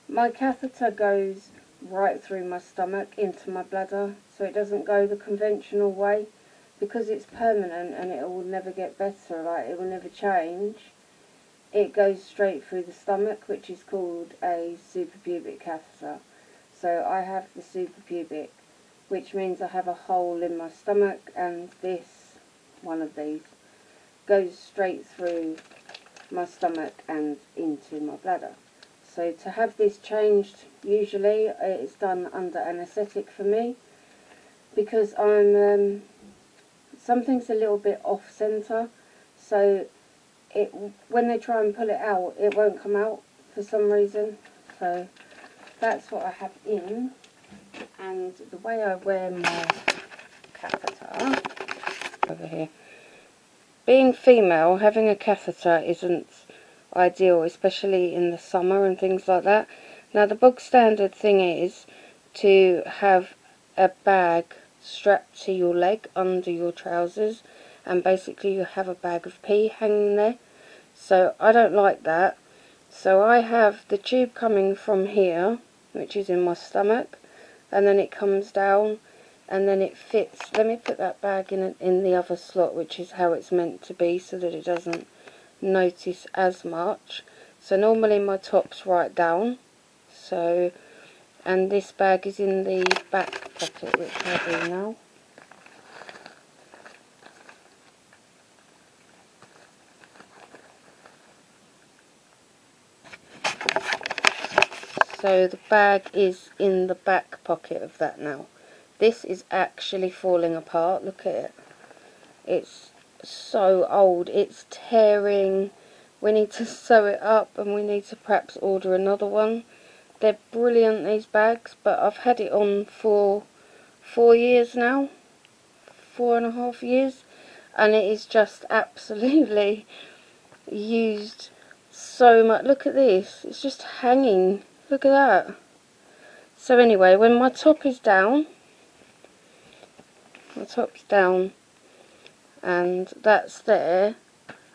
My catheter goes right through my stomach into my bladder, so it doesn't go the conventional way. Because it's permanent and it will never get better, like it will never change, it goes straight through the stomach, which is called a suprapubic catheter. So I have the suprapubic, which means I have a hole in my stomach, and this, one of these, goes straight through my stomach and into my bladder. So to have this changed, usually it's done under anaesthetic for me, because I'm something's a little bit off centre, so when they try and pull it out, it won't come out for some reason. So that's what I have in, and the way I wear my catheter over here. Being female, having a catheter isn't ideal, especially in the summer and things like that. Now the bog standard thing is to have a bag strapped to your leg under your trousers, and basically you have a bag of pee hanging there. So I don't like that, so I have the tube coming from here, which is in my stomach, and then it comes down and then it fits. Let me put that bag in the other slot, which is how it's meant to be, so that it doesn't notice as much. So normally my top's right down, so, and this bag is in the back pocket, which I do now. So the bag is in the back pocket of that now. This is actually falling apart, look at it. It's so old, it's tearing. We need to sew it up, and we need to perhaps order another one. They're brilliant, these bags, but I've had it on for 4 years now, 4.5 years, and it is just absolutely used so much. Look at this, it's just hanging, look at that. So anyway, when my top is down, and that's there,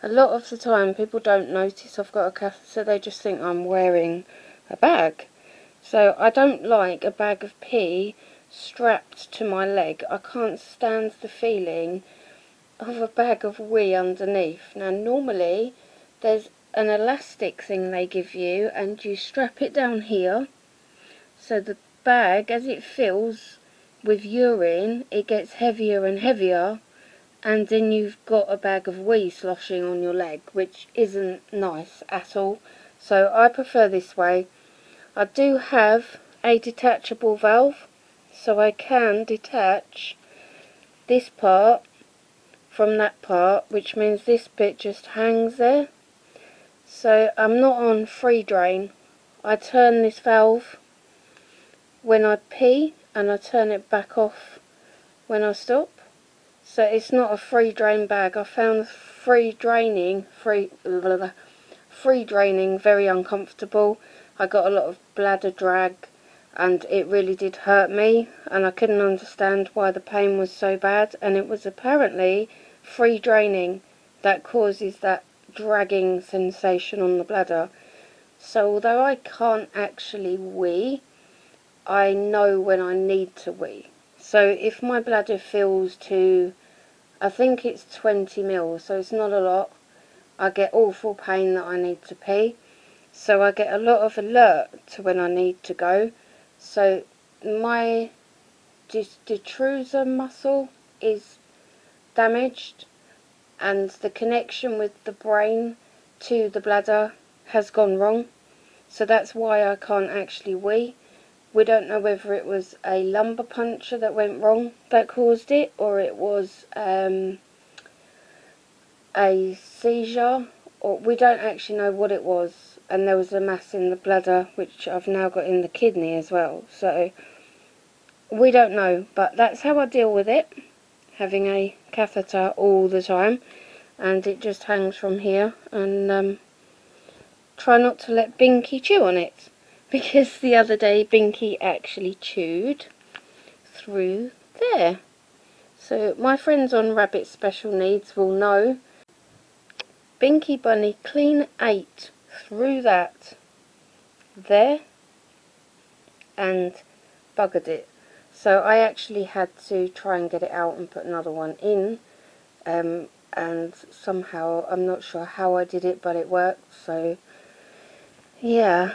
a lot of the time people don't notice I've got a catheter, they just think I'm wearing a bag. So I don't like a bag of pee strapped to my leg. I can't stand the feeling of a bag of wee underneath. Now normally there's an elastic thing they give you, and you strap it down here, so the bag, as it fills with urine, it gets heavier and heavier, and then you've got a bag of wee sloshing on your leg, which isn't nice at all. So I prefer this way. I do have a detachable valve, so I can detach this part from that part, which means this bit just hangs there. So I'm not on free drain. I turn this valve when I pee, and I turn it back off when I stop. So it's not a free drain bag. I found free draining very uncomfortable. I got a lot of bladder drag, and it really did hurt me, and I couldn't understand why the pain was so bad, and it was apparently free draining that causes that dragging sensation on the bladder. So although I can't actually wee, I know when I need to wee. So if my bladder fills to, I think it's 20 mils, so it's not a lot, I get awful pain that I need to pee. So I get a lot of alert to when I need to go. So my detrusor muscle is damaged, and the connection with the brain to the bladder has gone wrong. So that's why I can't actually wee. We don't know whether it was a lumbar puncture that went wrong that caused it, or it was a seizure, or we don't actually know what it was. And there was a mass in the bladder, which I've now got in the kidney as well. So we don't know, but that's how I deal with it, having a catheter all the time. And it just hangs from here, and try not to let Binky chew on it, because the other day Binky actually chewed through there. So my friends on Rabbit Special Needs will know Binky Bunny clean ate through that there, and buggered it. So I actually had to try and get it out and put another one in, and somehow, I'm not sure how I did it, but it worked. So yeah,